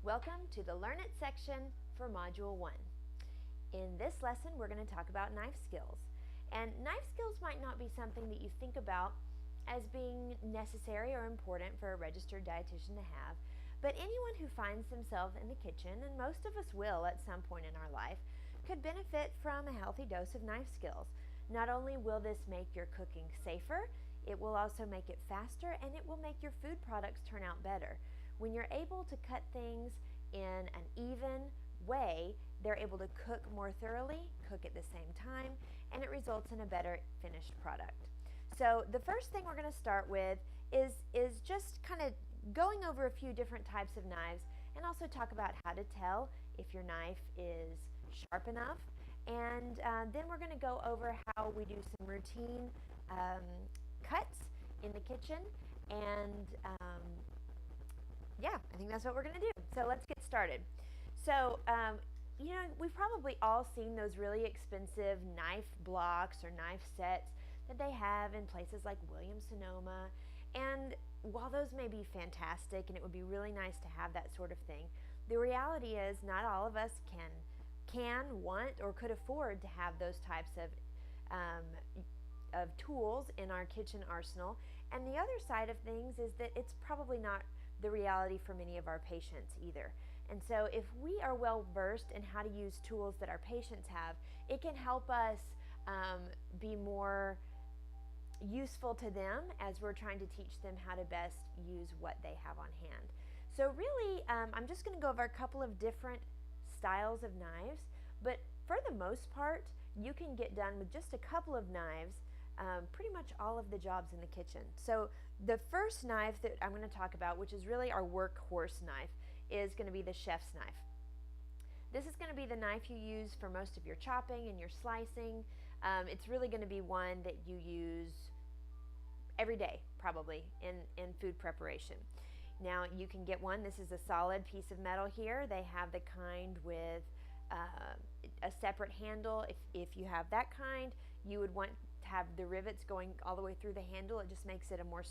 Welcome to the Learn It section for Module 1. In this lesson, we're going to talk about knife skills. And knife skills might not be something that you think about as being necessary or important for a registered dietitian to have, but anyone who finds themselves in the kitchen, and most of us will at some point in our life, could benefit from a healthy dose of knife skills. Not only will this make your cooking safer, it will also make it faster, and it will make your food products turn out better. When you're able to cut things in an even way, they're able to cook more thoroughly, cook at the same time, and it results in a better finished product. So the first thing we're going to start with is just kind of going over a few different types of knives and also talk about how to tell if your knife is sharp enough. And then we're going to go over how we do some routine cuts in the kitchen. And yeah, I think that's what we're going to do. So let's get started. So, we've probably all seen those really expensive knife blocks or knife sets that they have in places like Williams-Sonoma. And while those may be fantastic and it would be really nice to have that sort of thing, the reality is not all of us can, want, or could afford to have those types of tools in our kitchen arsenal. And the other side of things is that it's probably not the reality for many of our patients either. And so if we are well versed in how to use tools that our patients have, it can help us be more useful to them as we're trying to teach them how to best use what they have on hand. So really, I'm just going to go over a couple of different styles of knives, but for the most part, you can get done with just a couple of knives pretty much all of the jobs in the kitchen. So the first knife that I'm going to talk about, which is really our workhorse knife, is going to be the chef's knife. This is going to be the knife you use for most of your chopping and your slicing. It's really going to be one that you use every day, probably, in food preparation. Now, you can get one. This is a solid piece of metal here. They have the kind with a separate handle. If you have that kind, you would want to have the rivets going all the way through the handle. It just makes it a more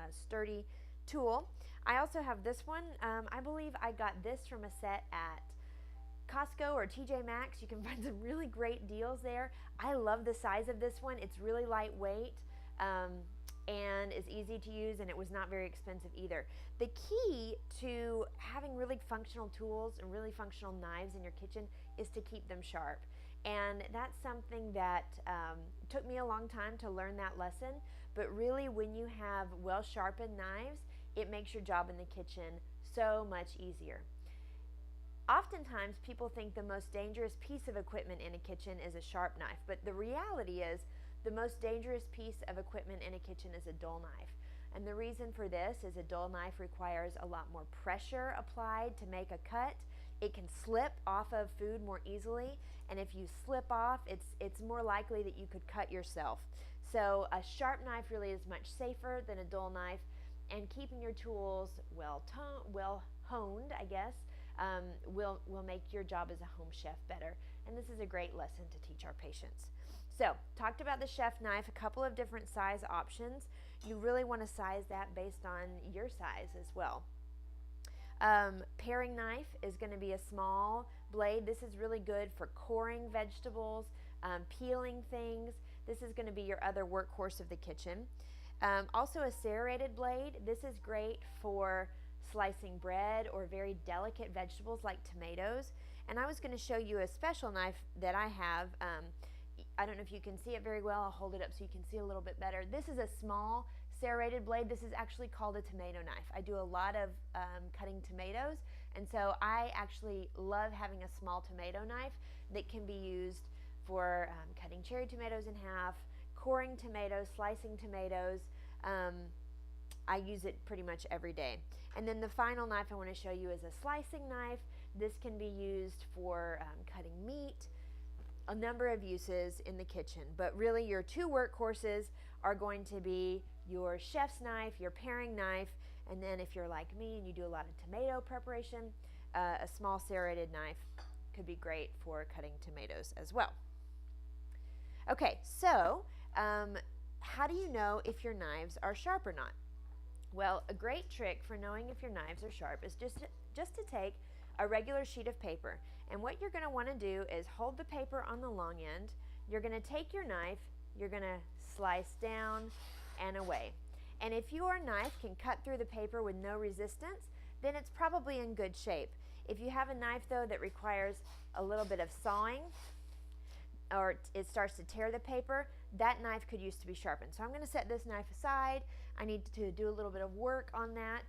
sturdy tool. I also have this one. I believe I got this from a set at Costco or TJ Maxx. You can find some really great deals there. I love the size of this one. It's really lightweight and is easy to use, and it was not very expensive either. The key to having really functional tools and really functional knives in your kitchen is to keep them sharp. And that's something that took me a long time to learn that lesson, but really when you have well-sharpened knives, it makes your job in the kitchen so much easier. Oftentimes, people think the most dangerous piece of equipment in a kitchen is a sharp knife, but the reality is the most dangerous piece of equipment in a kitchen is a dull knife. And the reason for this is a dull knife requires a lot more pressure applied to make a cut. It can slip off of food more easily, and if you slip off, it's more likely that you could cut yourself. So a sharp knife really is much safer than a dull knife, and keeping your tools well honed, I guess, will make your job as a home chef better. And this is a great lesson to teach our patients. So, talked about the chef knife, a couple of different size options. You really want to size that based on your size as well. Paring knife is going to be a small blade. This is really good for coring vegetables, peeling things. This is going to be your other workhorse of the kitchen. Also a serrated blade. This is great for slicing bread or very delicate vegetables like tomatoes. And I was going to show you a special knife that I have. I don't know if you can see it very well. I'll hold it up so you can see a little bit better. This is a small serrated blade. This is actually called a tomato knife. I do a lot of cutting tomatoes, and so I actually love having a small tomato knife that can be used for cutting cherry tomatoes in half, coring tomatoes, slicing tomatoes. I use it pretty much every day. And then the final knife I want to show you is a slicing knife. This can be used for cutting meat, a number of uses in the kitchen, but really your two workhorses are going to be your chef's knife, your paring knife, and then if you're like me and you do a lot of tomato preparation, a small serrated knife could be great for cutting tomatoes as well. Okay, so how do you know if your knives are sharp or not? Well, a great trick for knowing if your knives are sharp is just to take a regular sheet of paper. And what you're going to want to do is hold the paper on the long end. You're going to take your knife, you're going to slice down and away. And if your knife can cut through the paper with no resistance, then it's probably in good shape. If you have a knife though that requires a little bit of sawing, or it starts to tear the paper, that knife could use to be sharpened. So I'm going to set this knife aside. I need to do a little bit of work on that.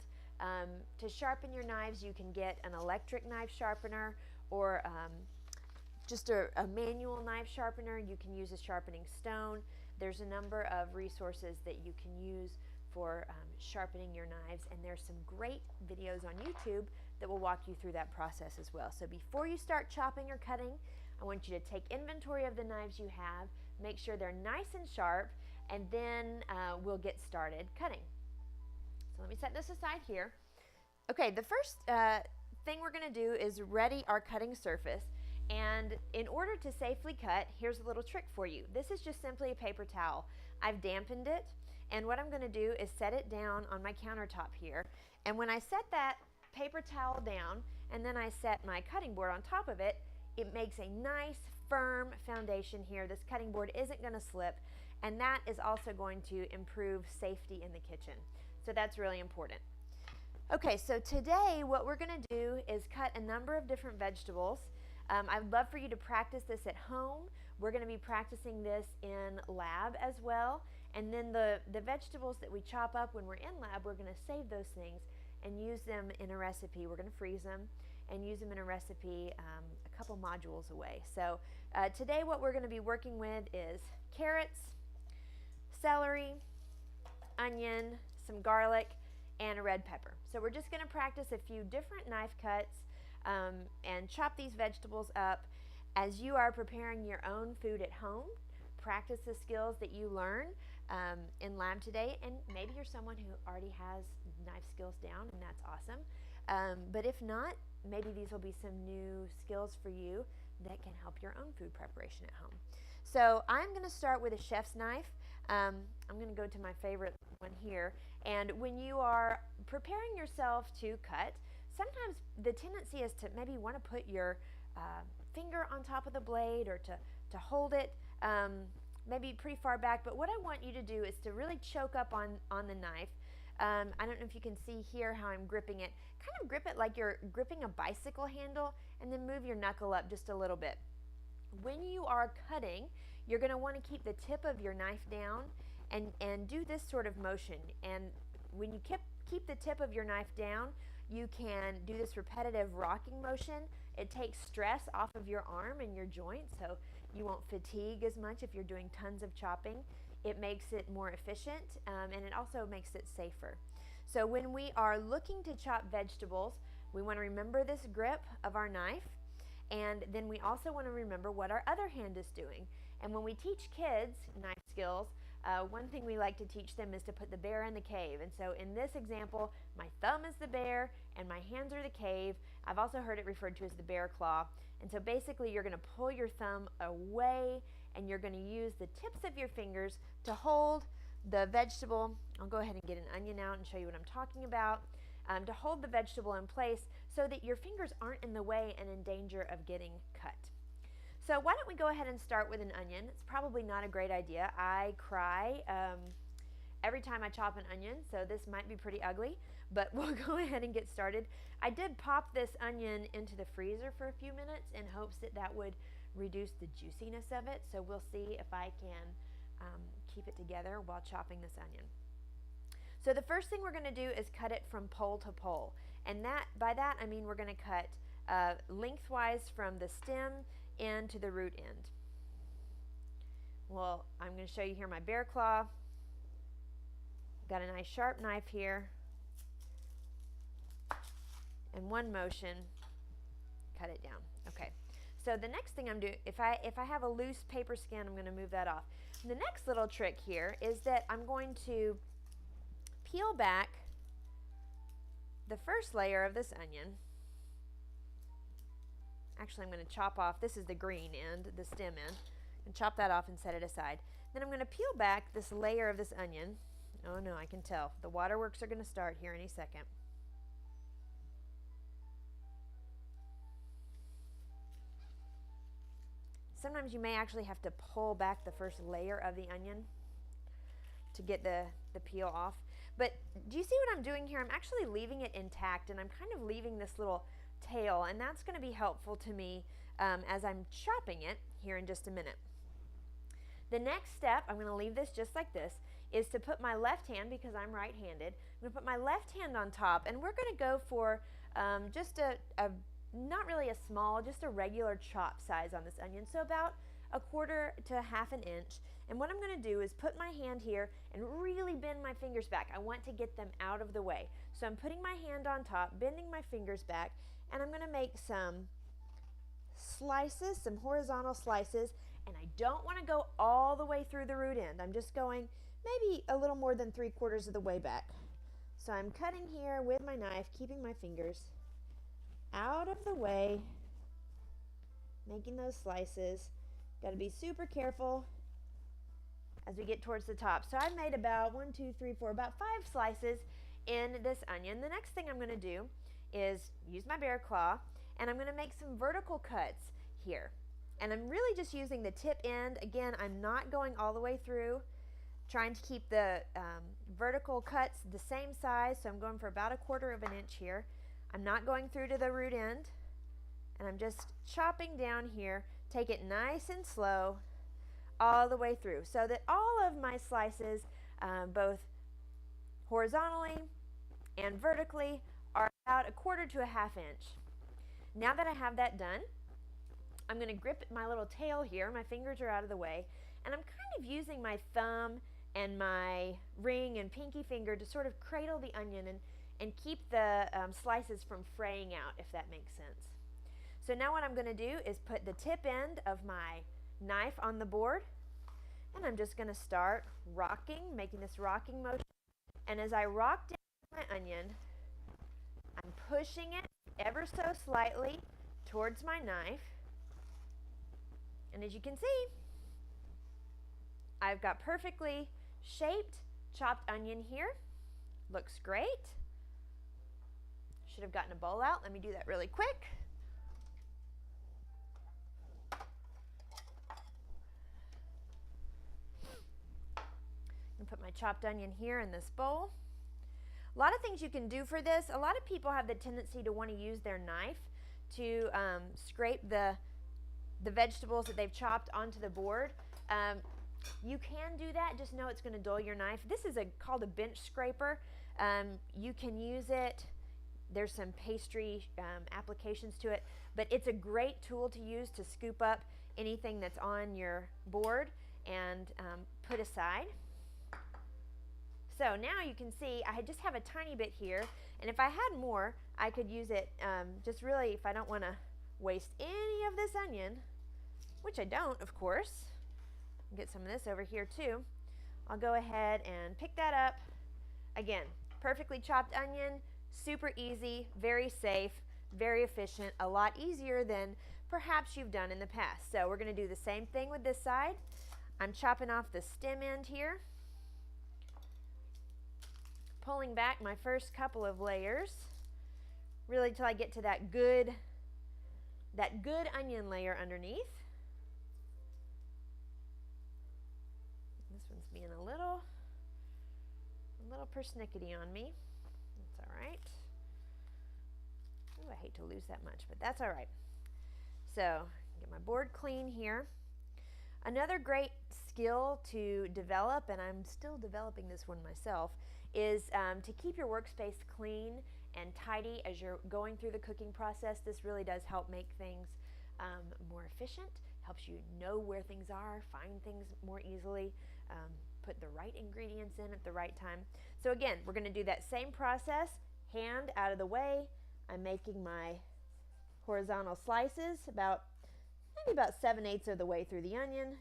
To sharpen your knives, you can get an electric knife sharpener, or just a manual knife sharpener. You can use a sharpening stone. There's a number of resources that you can use for sharpening your knives, and there's some great videos on YouTube that will walk you through that process as well. So before you start chopping or cutting, I want you to take inventory of the knives you have, make sure they're nice and sharp, and then we'll get started cutting. So let me set this aside here. Okay, the first thing we're going to do is ready our cutting surface. And in order to safely cut, here's a little trick for you. This is just simply a paper towel. I've dampened it, and what I'm going to do is set it down on my countertop here. And when I set that paper towel down, and then I set my cutting board on top of it, it makes a nice firm foundation here. This cutting board isn't going to slip, and that is also going to improve safety in the kitchen. So that's really important. Okay, so today what we're going to do is cut a number of different vegetables. I'd love for you to practice this at home. We're going to be practicing this in lab as well. And then the vegetables that we chop up when we're in lab, we're going to save those things and use them in a recipe. We're going to freeze them and use them in a recipe a couple modules away. So today what we're going to be working with is carrots, celery, onion, some garlic, and a red pepper. So we're just going to practice a few different knife cuts and chop these vegetables up as you are preparing your own food at home. Practice the skills that you learn in lab today, and maybe you're someone who already has knife skills down, and that's awesome. But if not, maybe these will be some new skills for you that can help your own food preparation at home. So I'm going to start with a chef's knife. I'm going to go to my favorite one here. And when you are preparing yourself to cut, sometimes the tendency is to maybe want to put your finger on top of the blade, or to hold it maybe pretty far back. But what I want you to do is to really choke up on the knife. I don't know if you can see here how I'm gripping it. Kind of grip it like you're gripping a bicycle handle, and then move your knuckle up just a little bit. When you are cutting, you're going to want to keep the tip of your knife down and do this sort of motion. And when you keep the tip of your knife down, you can do this repetitive rocking motion. It takes stress off of your arm and your joint, so you won't fatigue as much if you're doing tons of chopping. It makes it more efficient, and it also makes it safer. So when we are looking to chop vegetables, we want to remember this grip of our knife, and then we also want to remember what our other hand is doing. And when we teach kids knife skills, one thing we like to teach them is to put the bear in the cave. And so in this example, my thumb is the bear and my hands are the cave. I've also heard it referred to as the bear claw. And so basically you're going to pull your thumb away, and you're going to use the tips of your fingers to hold the vegetable. I'll go ahead and get an onion out and show you what I'm talking about. To hold the vegetable in place so that your fingers aren't in the way and in danger of getting cut. So why don't we go ahead and start with an onion. It's probably not a great idea. I cry every time I chop an onion, so this might be pretty ugly, but we'll go ahead and get started. I did pop this onion into the freezer for a few minutes in hopes that that would reduce the juiciness of it, so we'll see if I can keep it together while chopping this onion. So the first thing we're going to do is cut it from pole to pole, and by that I mean we're going to cut lengthwise from the stem end to the root end. Well, I'm going to show you here my bear claw. Got a nice sharp knife here, and one motion, cut it down. Okay. So the next thing I'm doing, if I have a loose paper skin, I'm going to move that off. And the next little trick here is that I'm going to peel back the first layer of this onion. Actually, I'm going to chop off, this is the green end, the stem end, and chop that off and set it aside. Then I'm going to peel back this layer of this onion. Oh no, I can tell. The waterworks are going to start here any second. sometimes you may actually have to pull back the first layer of the onion to get the peel off. But do you see what I'm doing here? I'm actually leaving it intact, and I'm kind of leaving this little tail, and that's going to be helpful to me as I'm chopping it here in just a minute. The next step, I'm going to leave this just like this, is to put my left hand, because I'm right-handed, I'm going to put my left hand on top, and we're going to go for just a not really a small, just a regular chop size on this onion, so about 1/4 to 1/2 inch. And what I'm going to do is put my hand here and really bend my fingers back. I want to get them out of the way. So I'm putting my hand on top, bending my fingers back, and I'm going to make some slices, some horizontal slices, and I don't want to go all the way through the root end. I'm just going maybe a little more than 3/4 of the way back. So I'm cutting here with my knife, keeping my fingers out of the way, making those slices. Got to be super careful as we get towards the top. So I've made about 1, 2, 3, 4, about 5 slices in this onion. The next thing I'm going to do is use my bear claw, and I'm going to make some vertical cuts here. And I'm really just using the tip end. Again, I'm not going all the way through, trying to keep the vertical cuts the same size. So I'm going for about 1/4 of an inch here. I'm not going through to the root end, and I'm just chopping down here. Take it nice and slow all the way through so that all of my slices, both horizontally and vertically, are about 1/4 to 1/2 inch. Now that I have that done, I'm going to grip my little tail here. My fingers are out of the way, and I'm kind of using my thumb and my ring and pinky finger to sort of cradle the onion and keep the slices from fraying out, if that makes sense. So now what I'm going to do is put the tip end of my knife on the board, and I'm just going to start rocking, making this rocking motion. And as I rock down my onion, I'm pushing it ever so slightly towards my knife. And as you can see, I've got perfectly shaped chopped onion here. Looks great. Should have gotten a bowl out. Let me do that really quick. And put my chopped onion here in this bowl. A lot of things you can do for this. A lot of people have the tendency to want to use their knife to scrape the vegetables that they've chopped onto the board. You can do that, just know it's going to dull your knife. This is called a bench scraper. You can use it. There's some pastry applications to it, but it's a great tool to use to scoop up anything that's on your board and put aside. So now you can see I just have a tiny bit here, and if I had more, I could use it just really if I don't want to waste any of this onion, which I don't, of course. Get some of this over here too. I'll go ahead and pick that up. Again, perfectly chopped onion, super easy, very safe, very efficient, a lot easier than perhaps you've done in the past. So we're going to do the same thing with this side. I'm chopping off the stem end here, pulling back my first couple of layers, really till I get to that good onion layer underneath. This one's being a little persnickety on me. That's all right. Ooh, I hate to lose that much, but that's all right. So get my board clean here. Another great skill to develop, and I'm still developing this one myself, is to keep your workspace clean and tidy as you're going through the cooking process. This really does help make things more efficient, helps you know where things are, find things more easily, put the right ingredients in at the right time. So again, we're going to do that same process, hand out of the way. I'm making my horizontal slices maybe about 7/8 of the way through the onion.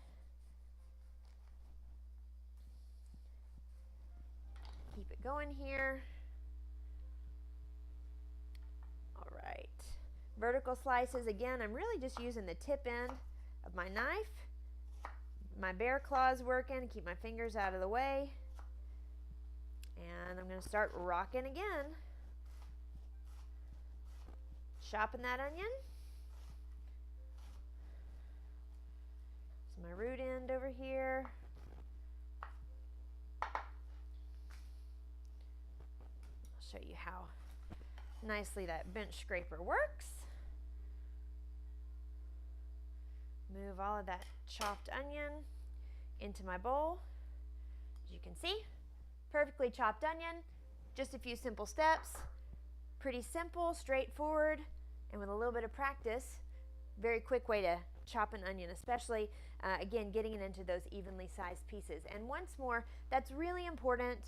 Keep it going here. All right. Vertical slices, again, I'm really just using the tip end of my knife. My bear claw's working, keep my fingers out of the way. And I'm going to start rocking again. Chopping that onion. So my root end over here. I'll show you how nicely that bench scraper works. Move all of that chopped onion into my bowl. As you can see, perfectly chopped onion, just a few simple steps. Pretty simple, straightforward, and with a little bit of practice, very quick way to chop an onion, especially, again, getting it into those evenly sized pieces. And once more, that's really important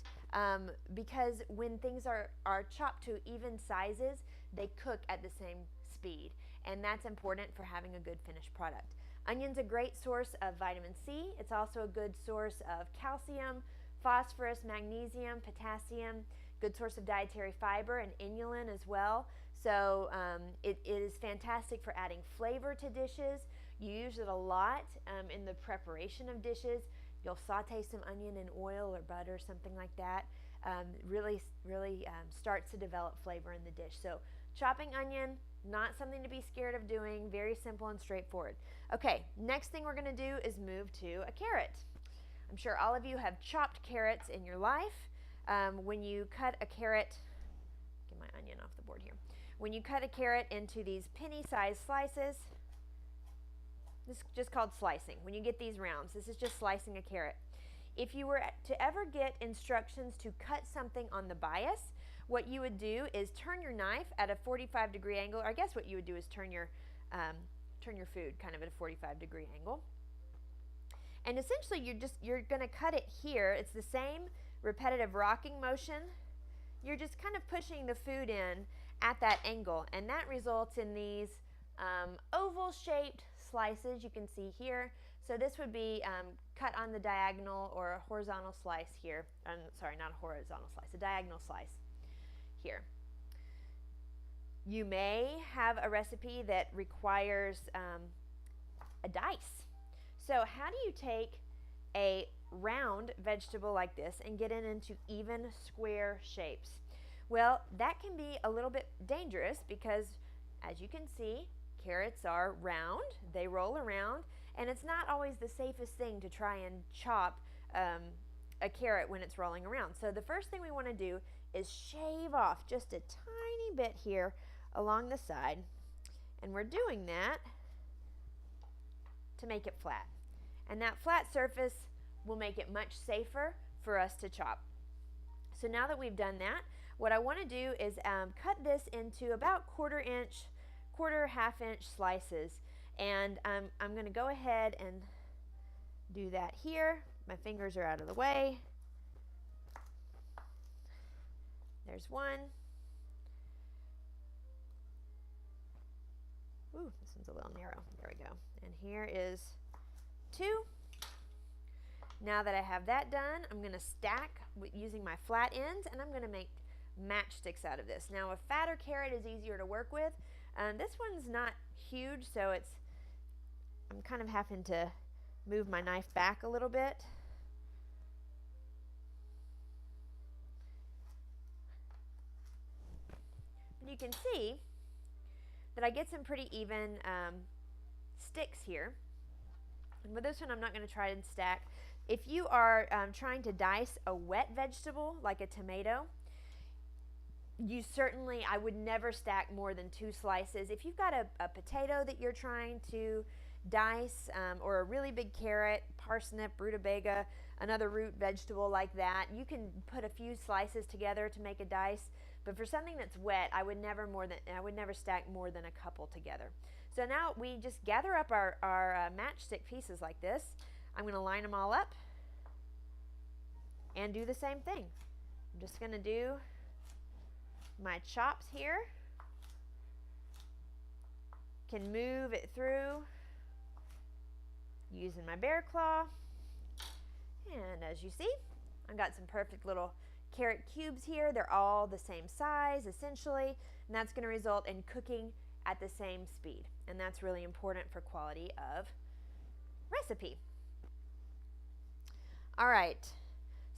because when things are chopped to even sizes, they cook at the same speed. And that's important for having a good finished product. Onion's a great source of vitamin C. It's also a good source of calcium, phosphorus, magnesium, potassium, good source of dietary fiber and inulin as well. So it is fantastic for adding flavor to dishes. You use it a lot in the preparation of dishes. You'll saute some onion in oil or butter, something like that. Really starts to develop flavor in the dish. So chopping onion, not something to be scared of doing, very simple and straightforward. Okay, next thing we're going to do is move to a carrot. I'm sure all of you have chopped carrots in your life. When you cut a carrot, get my onion off the board here. When you cut a carrot into these penny-sized slices, this is just called slicing. When you get these rounds, this is just slicing a carrot. If you were to ever get instructions to cut something on the bias, what you would do is turn your knife at a 45-degree angle, or I guess what you would do is turn your food kind of at a 45-degree angle. And essentially you're going to cut it here. It's the same repetitive rocking motion. You're just kind of pushing the food in at that angle, and that results in these oval-shaped slices you can see here. So this would be cut on the diagonal or a horizontal slice here. Sorry, not a horizontal slice, a diagonal slice here. You may have a recipe that requires a dice. So how do you take a round vegetable like this and get it into even square shapes? Well, that can be a little bit dangerous because, as you can see, carrots are round, they roll around, and it's not always the safest thing to try and chop a carrot when it's rolling around. So the first thing we want to do is shave off just a tiny bit here along the side, and we're doing that to make it flat. And that flat surface will make it much safer for us to chop. So now that we've done that, what I want to do is cut this into about half-inch slices. And I'm going to go ahead and do that here. My fingers are out of the way. There's one. Ooh, this one's a little narrow. There we go. And here is two. Now that I have that done, I'm going to stack using my flat ends, and I'm going to make matchsticks out of this. Now, a fatter carrot is easier to work with. This one's not huge, so I'm kind of having to move my knife back a little bit. But you can see that I get some pretty even sticks here. And with this one, I'm not going to try and stack. If you are trying to dice a wet vegetable, like a tomato, I would never stack more than 2 slices. If you've got a potato that you're trying to dice, or a really big carrot, parsnip, rutabaga, another root vegetable like that, you can put a few slices together to make a dice. But for something that's wet, I would never stack more than a couple together. So now we just gather up our matchstick pieces like this. I'm going to line them all up and do the same thing. I'm just going to do my chops here. Can move it through using my bear claw. And as you see, I've got some perfect little carrot cubes here. They're all the same size essentially, and that's going to result in cooking at the same speed. And that's really important for quality of recipe. All right,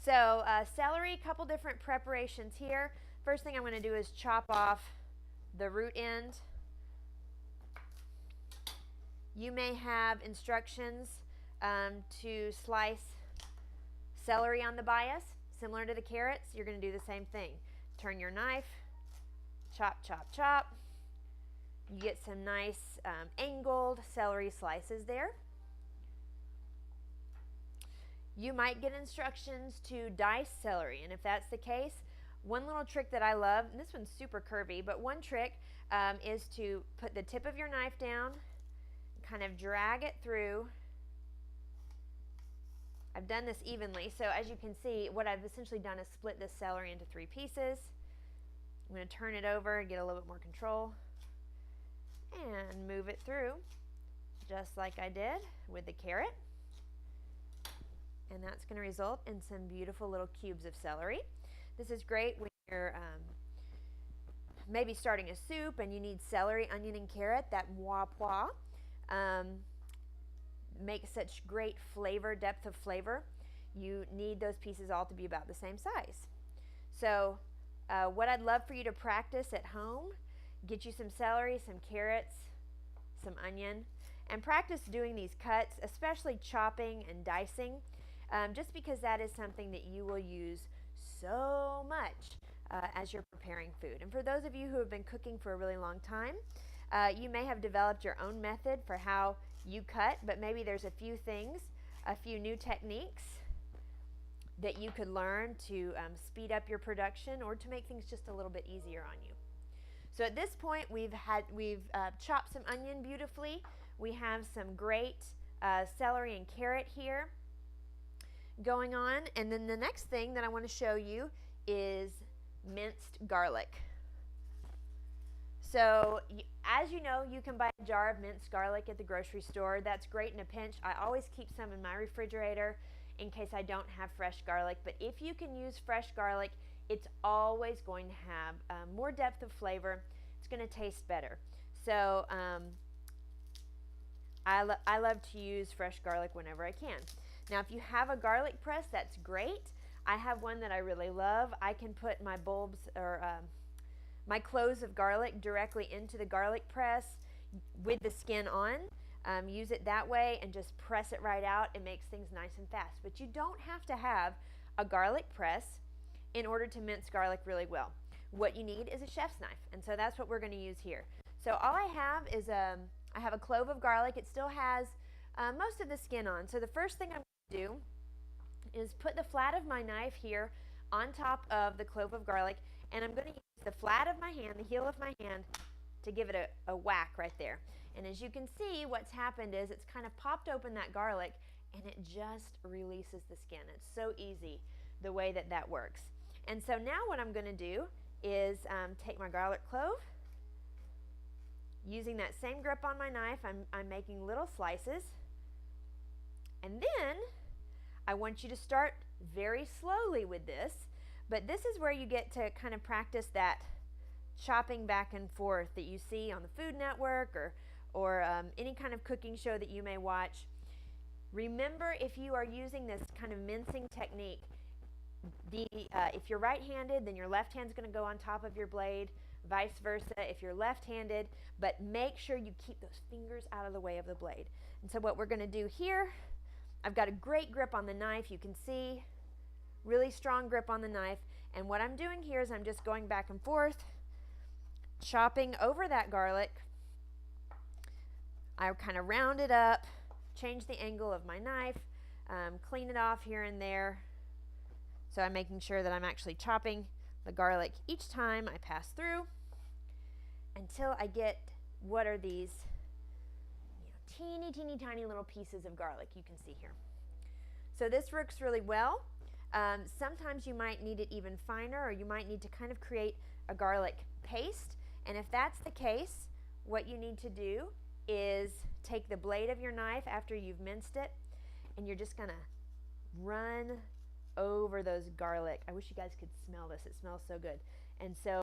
so celery, couple different preparations here. First thing I'm going to do is chop off the root end. You may have instructions to slice celery on the bias, similar to the carrots, you're going to do the same thing. Turn your knife, chop, chop, chop. You get some nice angled celery slices there. You might get instructions to dice celery, and if that's the case, one little trick that I love, and this one's super curvy, but one trick is to put the tip of your knife down, kind of drag it through. I've done this evenly, so as you can see, what I've essentially done is split this celery into 3 pieces. I'm going to turn it over and get a little bit more control and move it through just like I did with the carrot. And that's going to result in some beautiful little cubes of celery. This is great when you're maybe starting a soup and you need celery, onion, and carrot. That moi pois makes such great flavor, depth of flavor. You need those pieces all to be about the same size. So what I'd love for you to practice at home, get you some celery, some carrots, some onion, and practice doing these cuts, especially chopping and dicing, just because that is something that you will use so much as you're preparing food. And for those of you who have been cooking for a really long time, you may have developed your own method for how you cut, but maybe there's a few things, a few new techniques that you could learn to speed up your production or to make things just a little bit easier on you. So at this point, we've chopped some onion beautifully. We have some great celery and carrot here going on, and then the next thing that I want to show you is minced garlic. So as you know, you can buy a jar of minced garlic at the grocery store. That's great in a pinch. I always keep some in my refrigerator in case I don't have fresh garlic, but if you can use fresh garlic, it's always going to have more depth of flavor. It's going to taste better. So I love to use fresh garlic whenever I can. Now, if you have a garlic press, that's great. I have one that I really love. I can put my bulbs or my cloves of garlic directly into the garlic press with the skin on. Use it that way and just press it right out. It makes things nice and fast. But you don't have to have a garlic press in order to mince garlic really well. What you need is a chef's knife, and so that's what we're going to use here. So all I have is I have a clove of garlic. It still has most of the skin on. So the first thing I'm going to do is put the flat of my knife here on top of the clove of garlic, and I'm going to use the flat of my hand, the heel of my hand, to give it a whack right there. And as you can see, what's happened is it's kind of popped open that garlic, and it just releases the skin. It's so easy the way that that works. And so now what I'm going to do is take my garlic clove. Using that same grip on my knife, I'm making little slices. And then I want you to start very slowly with this, but this is where you get to kind of practice that chopping back and forth that you see on the Food Network or any kind of cooking show that you may watch. Remember, if you are using this kind of mincing technique, if you're right-handed, then your left hand's going to go on top of your blade, vice versa if you're left-handed, but make sure you keep those fingers out of the way of the blade. And so what we're going to do here, I've got a great grip on the knife. You can see really strong grip on the knife, and what I'm doing here is I'm just going back and forth, chopping over that garlic. I kind of round it up, change the angle of my knife, clean it off here and there. So I'm making sure that I'm actually chopping the garlic each time I pass through until I get what are these teeny, teeny, tiny little pieces of garlic you can see here. So this works really well. Sometimes you might need it even finer, or you might need to kind of create a garlic paste. And if that's the case, what you need to do is take the blade of your knife after you've minced it, and you're just gonna run over those garlic. I wish you guys could smell this. It smells so good. And so